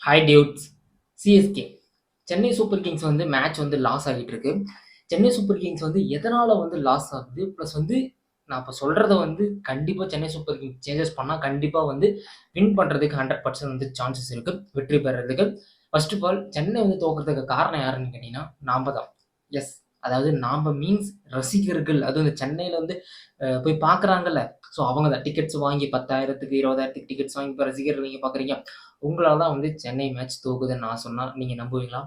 Hi dudes. CSK Chennai super Kings வந்து match வந்து loss ஆகிட்டு இருக்கு. சென்னை சூப்பர் கிங்ஸ் வந்து எதனால வந்து லாஸ் ஆகுது, ப்ளஸ் வந்து நான் இப்போ சொல்றத வந்து கண்டிப்பாக சென்னை சூப்பர் கிங்ஸ் சேஞ்சஸ் பண்ணால் கண்டிப்பாக வந்து வின் பண்ணுறதுக்கு 100% வந்து சான்சஸ் இருக்கு, வெற்றி பெறதுக்கு. ஃபர்ஸ்ட் ஆஃப் ஆல் சென்னை வந்து தோக்கிறதுக்கு காரணம் யாருன்னு கேட்டிங்கன்னா நாம தான். எஸ், அதாவது நாம மீன்ஸ் ரசிகர்கள், அதுவும் இந்த சென்னையில் வந்து போய் பார்க்குறாங்கல்ல, ஸோ அவங்க தான் டிக்கெட்ஸ் வாங்கி 10,000க்கு 20,000க்கு டிக்கெட்ஸ் வாங்கி இப்போ ரசிகர்கள் நீங்கள் பார்க்குறீங்க. உங்களால தான் வந்து சென்னை மேட்ச் தோக்குதுன்னு நான் சொன்னா நீங்க நம்புவீங்களா?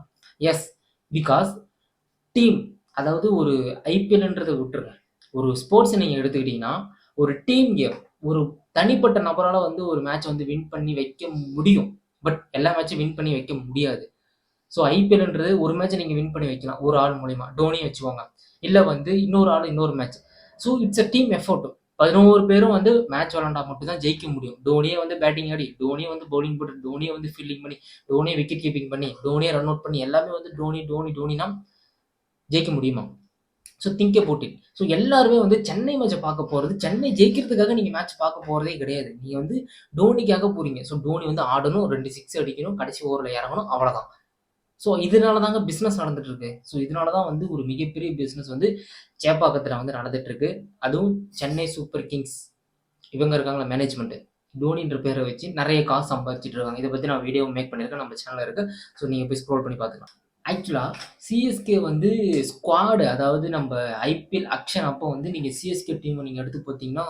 எஸ், பிகாஸ் டீம், அதாவது ஒரு ஐபிஎல்ன்றதை விட்டுருங்க, ஒரு ஸ்போர்ட்ஸ் நீங்க எடுத்துக்கிட்டீங்கன்னா ஒரு டீம் கேம், ஒரு தனிப்பட்ட நபரால வந்து ஒரு மேட்ச் வந்து வின் பண்ணி வைக்க முடியும். பட் எல்லா மேட்சும் வின் பண்ணி வைக்க முடியாது. ஸோ ஐபிஎல்ன்றது ஒரு மேட்ச் நீங்க வின் பண்ணி வைக்கலாம் ஒரு ஆள் மூலியமா, டோனி வச்சுக்கோங்க, இல்ல வந்து இன்னொரு ஆள் இன்னொரு match. So it's a team effort. 11 பேரும் வந்து மேட்ச் விளாண்டா மட்டும் தான் ஜெயிக்க முடியும். டோனியே வந்து பேட்டிங் ஆடி, டோனியே வந்து பவுலிங் போட்டு, டோனியே வந்து ஃபீல்டிங் பண்ணி, டோனியே விக்கெட் கீப்பிங் பண்ணி, டோனியே ரன் அவுட் பண்ணி, எல்லாமே வந்து டோனி டோனி டோனினா ஜெயிக்க முடியுமா? So think about it. So எல்லாருமே வந்து சென்னை மேட்சை பார்க்க போகிறது, சென்னை ஜெயிக்கிறதுக்காக நீங்கள் மேட்ச் பார்க்க போகிறதே கிடையாது. நீங்கள் வந்து டோனிக்காக போறீங்க. ஸோ டோனி வந்து ஆடணும், 2 சிக்ஸ் அடிக்கணும், கடைசி ஓவரில் இறங்கணும், அவ்வளோதான். ஸோ இதனால தாங்க பிஸ்னஸ் நடந்துட்டு இருக்கு. ஸோ இதனால தான் வந்து ஒரு மிகப்பெரிய பிஸ்னஸ் வந்து சேப்பாக்கத்தில் வந்து நடந்துட்டு இருக்கு. அதுவும் சென்னை சூப்பர் கிங்ஸ் இவங்க இருக்காங்களா மேனேஜ்மெண்ட், டோனின்ற பேரை வச்சு நிறைய காசு சம்பாதிச்சிட்டு இருக்காங்க. இதை பற்றி நான் வீடியோ மேக் பண்ணியிருக்கேன், நம்ம சேனலில் இருக்கு. ஸோ நீங்கள் போய் ஸ்க்ரோல் பண்ணி பார்த்துக்கலாம். ஆக்சுவலாக சிஎஸ்கே வந்து ஸ்குவாடு, அதாவது நம்ம ஐபிஎல் அக்ஷன் அப்போ வந்து நீங்கள் சிஎஸ்கே டீமை நீங்கள் எடுத்து பார்த்தீங்கன்னா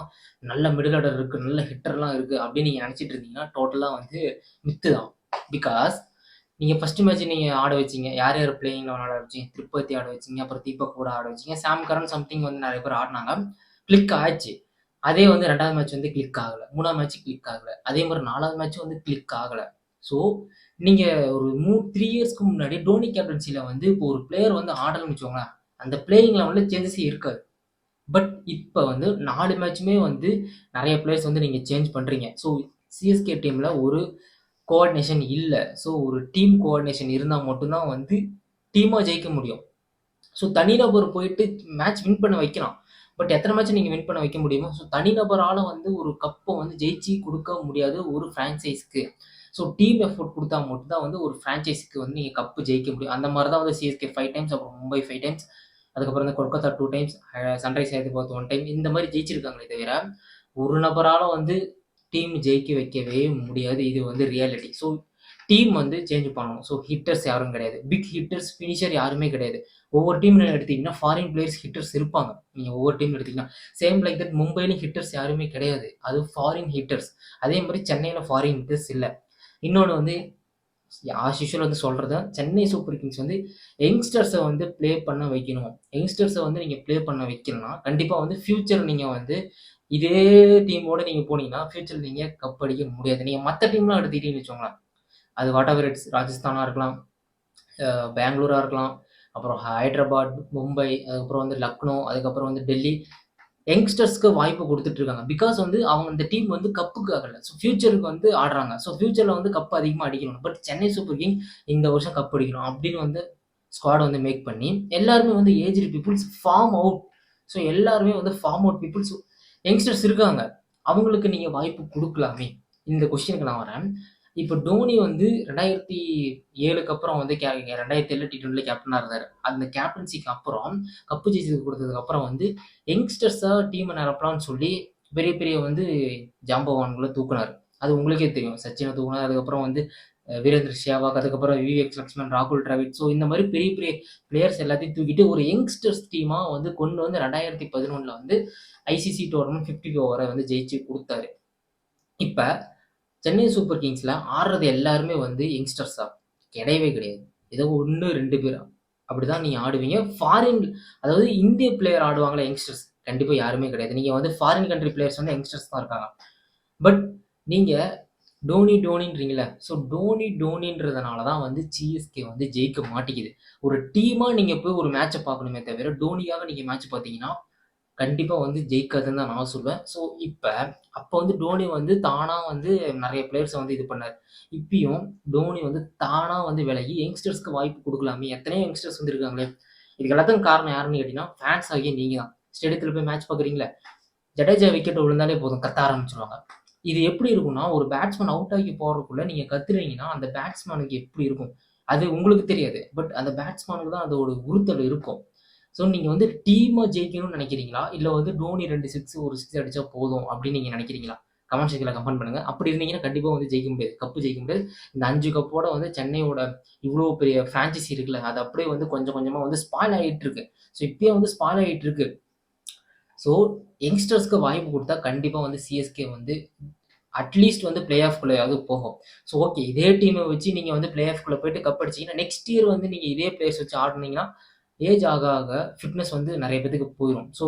நல்ல மிடில் ஆர்டர் இருக்குது, நல்ல ஹிட்டர்லாம் இருக்குது அப்படின்னு நீங்கள் நினச்சிட்டு இருந்தீங்கன்னா டோட்டலாக வந்து மித்து தான். பிகாஸ் நீங்கள் ஃபர்ஸ்ட் மேட்ச் நீங்கள் ஆட வச்சிங்க, யார் யார் பிளேயிங்கில் ஆட வச்சிங்க, திருப்பதி ஆட வச்சிங்க, அப்புறம் தீபக் கூட ஆட வச்சிங்க, சாம் கரன் சம்திங் வந்து நிறைய பேர் ஆடினாங்க, கிளிக் ஆச்சு. அதே வந்து 2வது மேட்ச் வந்து கிளிக் ஆகலை, 3ஆவது மேட்ச் கிளிக் ஆகலை, அதே மாதிரி 4வது மேட்ச் வந்து கிளிக் ஆகலை. ஸோ நீங்கள் ஒரு 3 இயர்ஸ்க்கு முன்னாடி டோனி கேப்டன்சியில் வந்து இப்போ ஒரு பிளேயர் வந்து ஆடலன்னு வச்சுக்கோங்களேன், அந்த பிளேயிங்கில் வந்து சேஞ்சஸே இருக்காது. பட் இப்போ வந்து 4 மேட்சுமே வந்து நிறைய பிளேயர்ஸ் வந்து நீங்கள் சேஞ்ச் பண்ணுறீங்க. ஸோ சிஎஸ்கே டீமில் ஒரு கோஆர்டினேஷன் இல்லை. ஸோ ஒரு டீம் கோஆர்டினேஷன் இருந்தால் மட்டும்தான் வந்து டீமாக ஜெயிக்க முடியும். ஸோ தனிநபர் போயிட்டு மேட்ச் வின் பண்ண வைக்கலாம், பட் எத்தனை மேட்ச் நீங்கள் வின் பண்ண வைக்க முடியுமோ? ஸோ தனிநபரால் வந்து ஒரு கப்பை வந்து ஜெயிச்சு கொடுக்க முடியாது ஒரு ஃப்ரான்ச்சைஸ்க்கு. ஸோ டீம் எஃபோர்ட் கொடுத்தா மட்டும்தான் வந்து ஒரு ஃப்ரான்ச்சைஸிக்கு வந்து நீங்கள் கப்பு ஜெயிக்க முடியும். அந்த மாதிரி தான் வந்து சிஎஸ்கே 5 டைம்ஸ், அப்புறம் மும்பை 5 டைம்ஸ், அதுக்கப்புறம் வந்து Kolkata 2 times, sunrise Hyderabad 1 time, இந்த மாதிரி ஜெயிச்சிருக்காங்களே தவிர ஒரு நபரால் வந்து டீம் ஜெயிக்க வைக்கவே முடியாது. இது வந்து ரியாலிட்டி. ஸோ டீம் வந்து சேஞ்ச் பண்ணணும். ஸோ ஹிட்டர்ஸ் யாரும் கிடையாது, பிக் ஹிட்டர்ஸ் ஃபினிஷர் யாருமே கிடையாது. ஒவ்வொரு டீம் எடுத்தீங்கன்னா ஃபாரின் பிளேயர்ஸ் ஹிட்டர்ஸ் இருப்பாங்க. நீங்கள் ஒவ்வொரு டீம் எடுத்தீங்கன்னா சேம் லைக் தட் மும்பையிலும் ஹிட்டர்ஸ் யாருமே கிடையாது, அது ஃபாரின் ஹிட்டர்ஸ். அதே மாதிரி சென்னையில் ஃபாரின் ஹிட்டர்ஸ் இல்லை. இன்னொன்று வந்து ஆஸ் யூஷுவல் வந்து சொல்கிறது, சென்னை சூப்பர் கிங்ஸ் வந்து யங்ஸ்டர்ஸை வந்து ப்ளே பண்ண வைக்கணும். யங்ஸ்டர்ஸை வந்து நீங்கள் ப்ளே பண்ண வைக்கணும்னா கண்டிப்பாக வந்து ஃப்யூச்சர் நீங்கள் வந்து இதே டீமோட நீங்கள் போனீங்கன்னா ஃப்யூச்சர் நீங்கள் கப் அடிக்க முடியாது. நீங்கள் மற்ற டீம்லாம் எடுத்துக்கிட்டீங்கன்னு வச்சுக்கோங்களேன், அது வாட் எவர் இட்ஸ், ராஜஸ்தானாக இருக்கலாம், பெங்களூராக இருக்கலாம், அப்புறம் ஹைதராபாத், மும்பை, அதுக்கப்புறம் வந்து லக்னோ, அதுக்கப்புறம் வந்து டெல்லி, யங்ஸ்டர்ஸ்க்கு வாய்ப்பு கொடுத்துட்டு இருக்காங்க. பிகாஸ் வந்து அவங்க இந்த டீம் வந்து கப்புக்கு ஆகலை, ஸோ ஃபியூச்சருக்கு வந்து ஆடுறாங்க. ஸோ ஃபியூச்சரில் வந்து கப் அதிகமாக அடிக்கணும். பட் சென்னை சூப்பர் கிங் இந்த வருஷம் கப் அடிக்கணும் அப்படின்னு வந்து ஸ்குவாட் வந்து மேக் பண்ணி எல்லாருமே வந்து aged peoples form out. So எல்லாருமே வந்து ஃபார்ம் அவுட் பீப்புள்ஸ், யங்ஸ்டர்ஸ் இருக்காங்க, அவங்களுக்கு நீங்கள் வாய்ப்பு கொடுக்கலாமே. இந்த கொஸ்டினுக்கு நான் வரேன். இப்போ டோனி வந்து 2007க்கு அப்புறம் வந்து 2007 T20 கேப்டனாக இருந்தார். அந்த கேப்டன்சிக்கு அப்புறம் கப்பு ஜெயிச்சு கொடுத்ததுக்கு அப்புறம் வந்து யங்ஸ்டர்ஸாக டீமை நிரப்பலாம்னு சொல்லி பெரிய பெரிய வந்து ஜாம்பவான்களை தூக்குனார். அது உங்களுக்கே தெரியும், சச்சினை தூக்குனார், அதுக்கப்புறம் வந்து வீரேந்திர சேவாக், அதுக்கப்புறம் விவிஎக்ஸ் லக்ஷ்மன், ராகுல் டிராவிட். ஸோ இந்த மாதிரி பெரிய பெரிய பிளேயர்ஸ் எல்லாத்தையும் தூக்கிட்டு ஒரு யங்ஸ்டர்ஸ் டீமாக வந்து கொண்டு வந்து 2011 வந்து ஐசிசி டோர்னமெண்ட் 50 ஓவரை வந்து ஜெயிச்சு கொடுத்தாரு. இப்போ சென்னை சூப்பர் கிங்ஸில் ஆடுறது எல்லாருமே வந்து யங்ஸ்டர்ஸா கிடையவே கிடையாது. ஏதோ 1-2 பேர் அப்படிதான் நீங்கள் ஆடுவீங்க. ஃபாரின், அதாவது இந்திய பிளேயர் ஆடுவாங்களே யங்ஸ்டர்ஸ், கண்டிப்பாக யாருமே கிடையாது. நீங்கள் வந்து ஃபாரின் கண்ட்ரி பிளேயர்ஸ் வந்து யங்ஸ்டர்ஸ் தான் இருக்காங்க. பட் நீங்கள் டோனி டோனின்றீங்களே, ஸோ டோனி டோனின்றதுனால தான் வந்து சிஎஸ்கே வந்து ஜெயிக்க மாட்டேங்குது. ஒரு டீமாக நீங்கள் போய் ஒரு மேட்சை பார்க்கணுமே தவிர டோனியாக நீங்கள் மேட்ச் பார்த்தீங்கன்னா கண்டிப்பாக வந்து ஜெயிக்காதுன்னு தான் நான் சொல்வேன். ஸோ அப்போ வந்து டோனி வந்து தானாக வந்து நிறைய பிளேயர்ஸை வந்து இது பண்ணார். இப்பயும் டோனி வந்து தானாக வந்து விலகி யங்ஸ்டர்ஸ்க்கு வாய்ப்பு கொடுக்கலாமே. எத்தனையோ யங்ஸ்டர்ஸ் வந்து இருக்காங்களே. இதுக்கு எல்லாத்துக்கும் காரணம் யாருன்னு கேட்டிங்கன்னா ஃபேன்ஸ் ஆகிய நீங்கள் தான். ஸ்டேடியத்தில் போய் மேட்ச் பார்க்குறீங்களே, ஜடேஜா விக்கெட் விழுந்தாலே போதும் கத்த ஆரம்பிச்சிருவாங்க. இது எப்படி இருக்கும்னா, ஒரு பேட்ஸ்மேன் அவுட் ஆகி போறதுக்குள்ள நீங்க கத்துறீங்கன்னா, அந்த பேட்ஸ்மேனுக்கு எப்படி இருக்கும்? அது உங்களுக்கு தெரியாது. பட் அந்த பேட்ஸ்மேனுக்கு தான் அதோட உறுத்தல் இருக்கும். ஸோ நீங்க வந்து டீமா ஜெயிக்கணும்னு நெனைக்கிறீங்களா? இல்ல வந்து டோனி 2 சிக்ஸ், 1 சிக்ஸ் அடிச்சா போதும் அப்படின்னு நீங்க நெனைக்கிறீங்களா? கமெண்ட் செக்ஷன்ல கமெண்ட் பண்ணுங்க. அப்படி இருந்தீங்கன்னா கண்டிப்பா வந்து ஜெயிக்க முடியாது. கப்பு ஜெயிக்க முடியாது. இந்த 5 கப்போட வந்து சென்னையோட இவ்ளோ பெரிய பிரான்சைசி இருக்குல்ல, அது அப்படியே வந்து கொஞ்சம் கொஞ்சமா வந்து ஸ்பாயில் ஆயிட்டு இருக்கு. ஸோ இப்பயே வந்து ஸ்பாயில் ஆயிட்டு இருக்கு. ஸோ யங்ஸ்டர்ஸ்க்கு வாய்ப்பு குடுத்தா கண்டிப்பா வந்து சிஎஸ்கே வந்து அட்லீஸ்ட் வந்து பிளே ஆஃப்குள்ளயாவது போகும். ஸோ ஓகே, இதே டீம வச்சு நீங்க வந்து பிளே ஆஃப்குள்ள போயிட்டு கப் அடிச்சீங்கன்னா, நெக்ஸ்ட் இயர் வந்து நீங்க இதே பிளேயர்ஸ் வச்சு ஆடுனீங்கன்னா, ஏஜ் ஆக ஆக ஃபிட்னஸ் வந்து நெறைய பேத்துக்கு போயிரும். ஸோ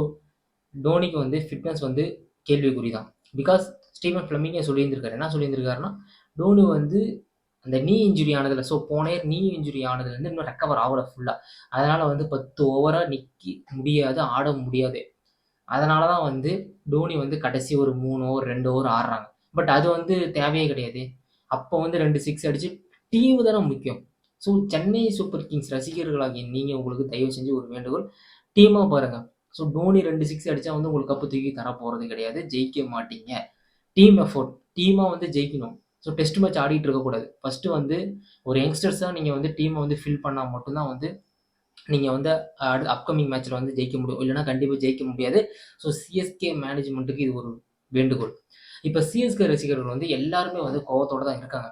டோனிக்கு வந்து ஃபிட்னஸ் வந்து கேள்விக்குறி தான். பிகாஸ் ஸ்டீவன் ஃபிளெமிங்கே சொல்லியிருந்திருக்காரு. என்ன சொல்லியிருந்திருக்காருன்னா, டோனி வந்து அந்த நீ இன்ஜுரி ஆனதுல போன இயர் நீ இன்ஜுரி ஆனதுலருந்து இன்னும் ரெக்கவர் ஆவல ஃபுல்லா. அதனால வந்து 10 ஓவரா நிக்க முடியாது, ஆட முடியாது. அதனால தான் வந்து டோனி வந்து கடைசி ஒரு 3 ஓவர், 2 ஓவர் ஆடுறாங்க. பட் அது வந்து தேவையே கிடையாது. அப்போ வந்து 2 சிக்ஸ் அடிச்சு டீம் தானே முக்கியம். ஸோ சென்னை சூப்பர் கிங்ஸ் ரசிகர்களாகிய நீங்க உங்களுக்கு தயவு செஞ்சு ஒரு வேண்டுகோள், டீமா பாருங்க. ஸோ டோனி 2 சிக்ஸ் அடிச்சா வந்து உங்களுக்கு கப்பு தூக்கி தர போறது கிடையாது. ஜெயிக்க மாட்டீங்க. Team effort. டீமா வந்து ஜெயிக்கணும். ஸோ டெஸ்ட் மேட்ச் ஆடிட்டு இருக்கக்கூடாது. ஃபர்ஸ்ட்டு வந்து ஒரு யங்ஸ்டர்ஸா நீங்க வந்து டீம வந்து ஃபில் பண்ணா மட்டும் தான் வந்து நீங்க வந்து அப்கமிங் மேட்ச்ல வந்து ஜெயிக்க முடியும். இல்லன்னா கண்டிப்பா ஜெயிக்க முடியாது. ஸோ சிஎஸ்கே மேனேஜ்மென்ட்க்கு இது ஒரு வேண்டுகோள். இப்ப சிஎஸ்கே ரசிகர்கள் வந்து எல்லாருமே வந்து கோவத்தோட தான் இருக்காங்க.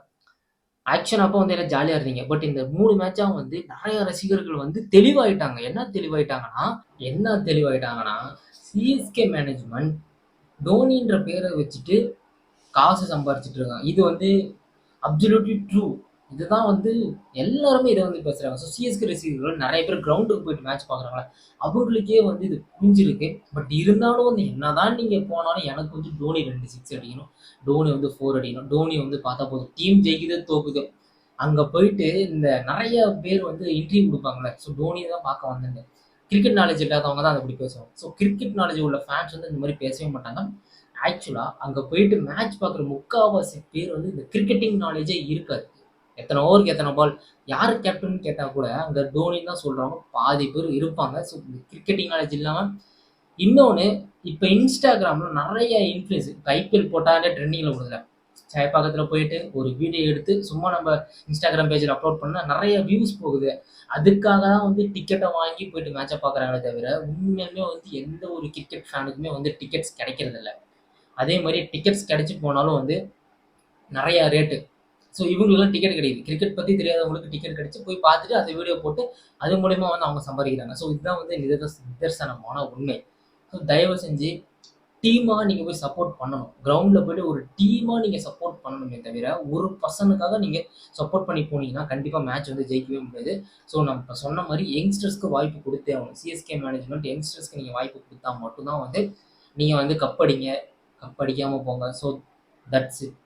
ஆக்ஷன் அப்போ வந்து எல்லாம் ஜாலியா இருந்தீங்க. பட் இந்த 3 மேட்சா வந்து நெறைய ரசிகர்கள் வந்து தெளிவாயிட்டாங்க. என்ன தெளிவாயிட்டாங்கன்னா, சிஎஸ்கே மேனேஜ்மென்ட் தோனின்ற பேர வச்சுட்டு காசு சம்பாரிச்சுட்டு இருக்காங்க. இது வந்து அப்சல்யூட்லி ட்ரூ. இதுதான் வந்து எல்லாருமே இத வந்து பேசுறாங்க. ஸோ சிஎஸ்கே ரசிகர்கள் நெறைய பேர் கிரவுண்டுக்கு போயிட்டு மேட்ச் பார்க்குறாங்கல்ல, அவங்களுக்கே வந்து இது புரிஞ்சிருக்கு. பட் இருந்தாலும் வந்து என்னதான் நீங்க போனாலும் எனக்கு வந்து டோனி 2 சிக்ஸ் அடிக்கணும். டோனி வந்து 4 அடிக்கணும். டோனி வந்து பார்த்தா போதும். டீம் ஜெயிக்குது, தோக்குது. அங்க போயிட்டு இந்த நெறைய பேர் வந்து இன்டர்வியூ குடுப்பாங்கல்ல. ஸோ டோனிய தான் பார்க்க வந்தேன்னு. கிரிக்கெட் நாலேட்ஜ் இல்லாதவங்க தான் அத அப்படி பேசுவாங்க. ஸோ கிரிக்கெட் நாலேட்ஜ் உள்ள ஃபேன்ஸ் வந்து இந்த மாரி பேசவே மாட்டாங்க. ஆக்சுவலா அங்க போயிட்டு மேட்ச் பார்க்குற முக்காவாசி பேர் வந்து இந்த கிரிக்கெட்டிங் நாலேட்ஜே இருக்காது. எத்தனை ஓவருக்கு எத்தனை பால், யார் கேப்டன்னு கேட்டா கூட அங்க டோனின்னு தான் சொல்றவங்க பாதி பேர் இருப்பாங்க. ஸோ கிரிக்கெட்டிங் நாலேட்ஜ் இல்லாம இன்னொன்னு, இப்ப இன்ஸ்டாகிராம்ல நெறைய இன்ஃப்ளூயன்ஸ் இப்ப ஐபிஎல் போட்டாலே ட்ரெண்டிங்ல வருதுல்ல. சேப்பாக்கத்துல போயிட்டு ஒரு வீடியோ எடுத்து சும்மா நம்ம இன்ஸ்டாகிராம் பேஜ்ல அப்லோட் பண்ணா நெறைய வியூஸ் போகுது. அதுக்காக தான் வந்து டிக்கெட்ட வாங்கி போயிட்டு மேட்ச பார்க்குறாங்களே தவிர, உண்மையாலுமே வந்து எந்த ஒரு கிரிக்கெட் ஃபேனுக்குமே வந்து டிக்கெட்ஸ் கிடைக்கிறதில்ல. அதே மாரி டிக்கெட்ஸ் கிடைச்சு போனாலும் வந்து நெறைய ரேட்டு. ஸோ இவங்களுக்கெல்லாம் டிக்கெட் கிடைக்குது. கிரிக்கெட் பத்தி தெரியாதவங்களுக்கு டிக்கெட் கிடைச்சு போய் பார்த்துட்டு அந்த வீடியோ போட்டு அது மூலியமா வந்து அவங்க சம்பாதிக்கிறாங்க. ஸோ இதுதான் வந்து நிதர்சனமான உண்மை. ஸோ தயவு செஞ்சு டீமா நீங்க போய் சப்போர்ட் பண்ணணும். கிரவுண்ட்ல போயிட்டு ஒரு டீமா நீங்க சப்போர்ட் பண்ணணுமே தவிர, ஒரு பர்சனுக்காக நீங்க சப்போர்ட் பண்ணி போனீங்கன்னா, கண்டிப்பா மேட்ச் வந்து ஜெயிக்கவே முடியாது. ஸோ நம்ம இப்ப சொன்ன மாரி யங்ஸ்டர்ஸ்க்கு வாய்ப்பு குடுத்தே ஆகணும். சிஎஸ்கே மேனேஜ்மென்ட் யங்ஸ்டர்ஸ்க்கு நீங்க வாய்ப்பு குடுத்தா மட்டும் தான் வந்து நீங்க வந்து கப் அடிங்க. கப் அடிக்காம போங்க. So that's it.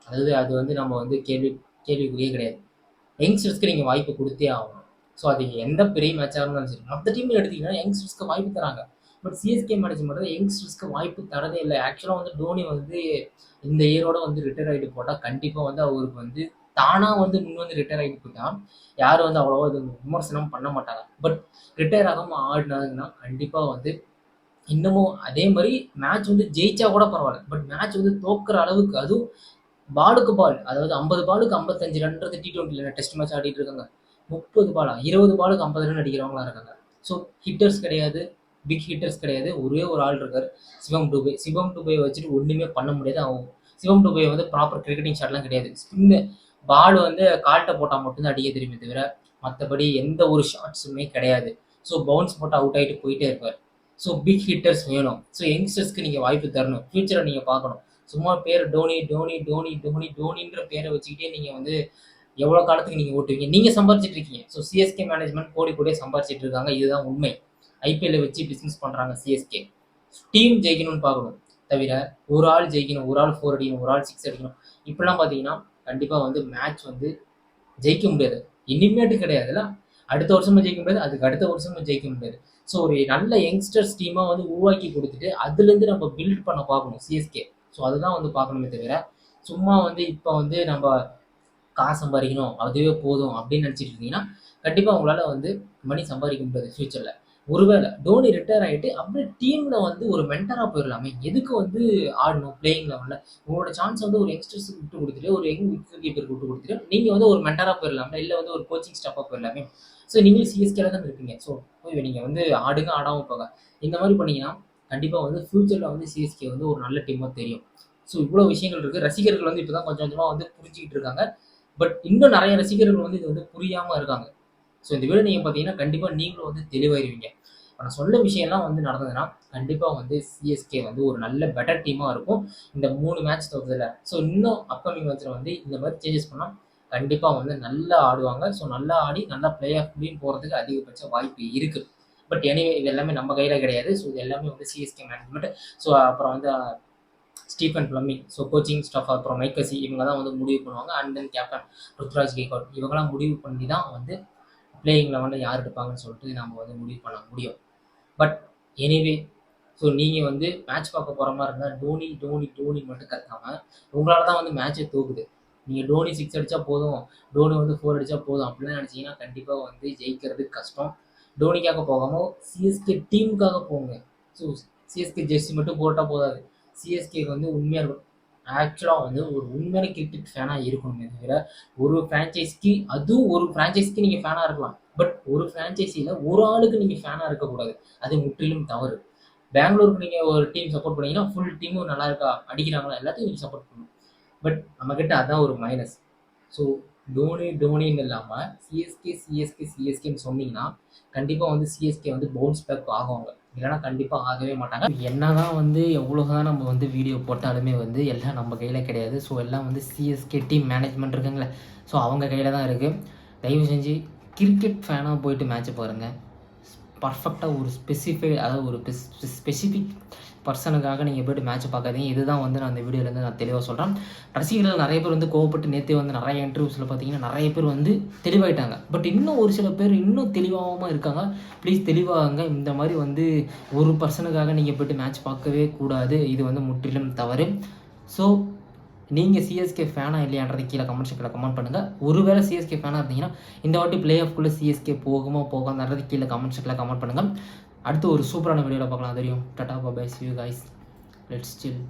அதாவது அது வந்து நம்ம வந்து கேள்விக்குறியே கிடையாது. யங்ஸ்டர்ஸ்க்கு நீங்க வாய்ப்பு குடுத்தே ஆகணும். ஸோ அது எந்த பெரிய மேட்சா இருந்தாலும் சரி. மத்த டீம்ல எடுத்தீங்கன்னா யங்ஸ்டர்ஸ்க்கு வாய்ப்பு தராங்க. பட் சிஎஸ்கே மேனேஜ்மெண்ட் யங்ஸ்டர்ஸ்க்கு வாய்ப்பு தரதே இல்ல. ஆக்சுவலா வந்து டோனி வந்து இந்த இயரோட வந்து ரிட்டயர் ஆயிட்டு போட்டா, கண்டிப்பா வந்து அவருக்கு வந்து தானா வந்து முன் வந்து ரிட்டயர் ஆயிட்டு போயிட்டா, யாரும் வந்து அவ்வளவா இது விமர்சனம் பண்ண மாட்டாங்க. பட் ரிட்டயர் ஆகாம ஆடுனாங்கன்னா, கண்டிப்பா வந்து இன்னமும் அதே மாரி மேட்ச் வந்து ஜெயிச்சா கூட பரவால்ல. பட் மேட்ச் வந்து தோக்குற அளவுக்கு அதுவும் பாலுக்கு பால். அதாவது 50 பாலுக்கு 55 ரன்றது T20ல டெஸ்ட் மேட்ச் ஆடிட்டு இருக்காங்க. 30 பாலா 20 பாலுக்கு 50 ரன் அடிக்கிறவங்களா இருக்காங்க. ஸோ ஹிட்டர்ஸ் கிடையாது. பிக் ஹிட்டர்ஸ் கிடையாது. ஒரே ஒரு ஆள் இருக்காரு. சிவம் டுபே. சிவம் டுபேய வச்சுட்டு ஒண்ணுமே பண்ண முடியாது. சிவம் டுபே வந்து ப்ராப்பர் கிரிக்கெட்டிங் ஷாட்லாம் கிடையாது. ஸ்பின்னு பால் வந்து கால்ட்ட போட்டா மட்டும் தான் அடிக்க தெரியுமே தவிர, மத்தபடி எந்த ஒரு ஷாட்ஸுமே கிடையாது. ஸோ பவுன்ஸ் போட்டு அவுட் ஆயிட்டு போயிட்டே இருப்பாரு. ஸோ பிக் ஹிட்டர்ஸ் வேணும். ஸோ யங்ஸ்டர்ஸ்க்கு நீங்க வாய்ப்பு தரணும். ஃபியூச்சர நீங்க பார்க்கணும். சும்மா பேர் டோனி, டோனி, டோனி, டோனி, டோனின்ற பேர வச்சுக்கிட்டே நீங்க வந்து எவ்வளோ காலத்துக்கு நீங்க ஓட்டுவீங்க? நீங்க சம்பாரிச்சுட்டு இருக்கீங்க. ஸோ சிஎஸ்கே மேனேஜ்மென்ட் கோடி கோடியா சம்பாரிச்சுட்டு இருக்காங்க. இதுதான் உண்மை. ஐபிஎல்ல வச்சு பிசினஸ் பண்றாங்க சிஎஸ்கே. டீம் ஜெயிக்கணும்னு பார்க்கணும். தவிர ஒரு ஆள் ஜெயிக்கணும், ஒரு ஆள் 4 அடிக்கணும், ஒரு ஆள் 6 அடிக்கணும். இப்படிலாம் பார்த்தீங்கன்னா, கண்டிப்பா வந்து மேட்ச் வந்து ஜெயிக்க முடியாது. இனிமேட்டு கிடையாதுல்ல. அடுத்த வருஷமும் ஜெயிக்க முடியாது. அதுக்கு அடுத்த வருஷமும் ஜெயிக்க முடியாது. ஸோ ஒரு நல்ல யங்ஸ்டர்ஸ் டீமா வந்து உருவாக்கி குடுத்துட்டு, அதுலேருந்து நம்ம பில்ட் பண்ண பார்க்கணும் சிஎஸ்கே. ஸோ அதுதான் வந்து பார்க்கணுமே தவிர, சும்மா வந்து இப்ப வந்து நம்ப காசு சம்பாரிக்கணும், அதுவே போதும் அப்படின்னு நினைச்சிட்டு இருந்தீங்கன்னா, கண்டிப்பா உங்களால வந்து மணி சம்பாரிக்க முடியாது ஃபியூச்சர்ல. ஒருவேளை தோனி ரிட்டயர் ஆயிட்டு அப்படியே டீம்ல வந்து ஒரு மென்டரா போயிடலாமே. எதுக்கு வந்து ஆடணும் பிளேயிங் லெவல்ல? உங்களோட சான்ஸ் வந்து ஒரு யங்ஸ்டர்ஸ்க்கு விட்டு குடுத்துட்டு, ஒரு யங் விக்கெட் கீப்பருக்கு விட்டு குடுத்துட்டு, நீங்க வந்து ஒரு மென்டரா போயிரலாம்ல. இல்ல வந்து ஒரு கோச்சிங் ஸ்டாஃப்பா போயிரலாமே. ஸோ நீங்களும் சிஎஸ்கேல தான இருப்பீங்க. ஸோ போய் நீங்க வந்து ஆடுங்க, ஆடாம போங்க. இந்த மாரி பண்ணீங்கன்னா, கண்டிப்பா வந்து ஃபியூச்சர்ல வந்து சிஎஸ்கே வந்து ஒரு நல்ல டீமா தெரியும். ஸோ இவ்வளோ விஷயங்கள் இருக்கு. ரசிகர்கள் வந்து இப்ப தான் கொஞ்சம் கொஞ்சமா வந்து புரிஞ்சுகிட்டு இருக்காங்க. பட் இன்னும் நெறைய ரசிகர்கள் வந்து இது வந்து புரியாம இருக்காங்க. ஸோ இந்த வீடியோ நீங்க பார்த்தீங்கன்னா, கண்டிப்பா நீங்களும் வந்து தெளிவாயிருவீங்க. இப்ப நான் சொன்ன விஷயம்லாம் வந்து நடந்ததுன்னா, கண்டிப்பா வந்து சிஎஸ்கே வந்து ஒரு நல்ல பெட்டர் டீமா இருக்கும். இந்த 3 மேட்ச் தோத்ததுல. ஸோ இன்னும் அப்கமிங் மேட்ச்ல வந்து இந்த மாரி சேஞ்சஸ் பண்ணா, கண்டிப்பா வந்து நல்லா ஆடுவாங்க. ஸோ நல்லா ஆடி நல்லா பிளே ஆஃப் முடியும் போறதுக்கு அதிகபட்ச வாய்ப்பு இருக்கு. பட் எனிவே இது எல்லாமே நம்ம கையில கிடையாது. ஸோ இது எல்லாமே வந்து சிஎஸ்கே மேனேஜ்மென்ட். ஸோ அப்புறம் வந்து Stephen Fleming, so coaching staff அப்புறம் மைக்கேசி இவங்க தான் வந்து முடிவு பண்ணுவாங்க. And then captain Ruturaj Gaikwad இவங்கலாம் முடிவு பண்ணி தான் வந்து பிளேயிங் லெவன்ல யார் எடுப்பாங்கன்னு சொல்லிட்டு நம்ம வந்து முடிவு பண்ண முடியும். பட் எனிவே ஸோ நீங்கள் வந்து மேட்ச் பார்க்க போகிற மாதிரி இருந்தால் டோனி டோனி டோனி மட்டும் கத்தாம உங்களால் தான் வந்து மேட்சே தோக்குது. நீங்கள் டோனி 6 அடித்தா போதும், டோனி வந்து 4 அடித்தா போதும் அப்படிலாம் நினச்சிங்கன்னா கண்டிப்பாக வந்து ஜெயிக்கிறது கஷ்டம். டோனிக்காக போகாமல் சிஎஸ்கே டீமுக்காக போங்க. ஸோ சிஎஸ்கே ஜெர்சி மட்டும் போட்டால் போதாது. சிஎஸ்கேக்கு வந்து உண்மையாக இருக்கும். ஆக்சுவலாக வந்து ஒரு உண்மையான கிரிக்கெட் ஃபேனாக இருக்கணுமே தவிர ஒரு ஃப்ரான்ச்சைஸ்க்கு அதுவும் ஒரு ஃப்ரான்ச்சைஸ்க்கு நீங்கள் ஃபேனாக இருக்கலாம். பட் ஒரு ஃப்ரான்ச்சைஸியில் ஒரு ஆளுக்கு நீங்கள் ஃபேனாக இருக்கக்கூடாது. அது முற்றிலும் தவறு. பெங்களூருக்கு நீங்கள் ஒரு டீம் சப்போர்ட் பண்ணீங்கன்னா ஃபுல் டீமும் நல்லா இருக்கா அடிக்கிறாங்களா எல்லாத்தையும் நீங்கள் சப்போர்ட் பண்ணணும். பட் நம்மக்கிட்ட அதான் ஒரு மைனஸ். ஸோ டோனி டோனின்னு இல்லாமல் சிஎஸ்கே சிஎஸ்கே சிஎஸ்கேன்னு சொன்னீங்கன்னா கண்டிப்பாக வந்து சிஎஸ்கே வந்து பவுன்ஸ் பேக் ஆகுவாங்க. இல்லைன்னா கண்டிப்பாக ஆகவே மாட்டாங்க. என்னதான் வந்து எவ்வளோதான் நம்ம வந்து வீடியோ போட்டாலுமே வந்து எல்லாம் நம்ம கையில் கிடையாது. ஸோ எல்லாம் வந்து சிஎஸ்கே டீம் மேனேஜ்மெண்ட் இருக்குங்களே, ஸோ அவங்க கையில் தான் இருக்குது. தயவு செஞ்சு கிரிக்கெட் ஃபேனாக போயிட்டு மேட்ச்சை பாருங்கள். பர்ஃபெக்டாக ஒரு அதாவது ஒரு ஸ்பெசிஃபிக் பர்சனுக்காக நீங்கள் போய்ட்டு மேட்ச்சை பார்க்காதீங்க. இதுதான் வந்து நான் இந்த வீடியோலேருந்து நான் தெளிவாக சொல்கிறேன். ரசிகர்கள் நிறைய பேர் வந்து கோவப்பட்டு நேற்றே வந்து நிறைய இன்டர்வியூஸில் பார்த்தீங்கன்னா நிறைய பேர் வந்து தெளிவாயிட்டாங்க. பட் இன்னும் ஒரு சில பேர் இன்னும் தெளிவாகாமல் இருக்காங்க. ப்ளீஸ் தெளிவாகுங்க. இந்த மாதிரி வந்து ஒரு பர்சனுக்காக நீங்கள் போய்ட்டு மேட்ச் பார்க்கவே கூடாது. இது வந்து முற்றிலும் தவறு. ஸோ நீங்கள் சிஎஸ்கே ஃபேனா இல்லையான்றது கீழே கமெண்ட் செக்ஷனில் கமெண்ட் பண்ணுங்கள். ஒருவேளை சிஎஸ்கே ஃபேனாக இருந்தீங்கன்னா இந்த வாட்டி பிளே ஆஃப்குள்ளே சிஎஸ்கே போகுமா போகாதுன்றது கீழே கமெண்ட் செக்ஷனில் கமெண்ட் பண்ணுங்கள். அடுத்து ஒரு சூப்பரான வீடியோவில் பார்க்கலாம். தெரியும். டாடா பாய், see you guys. Let's chill.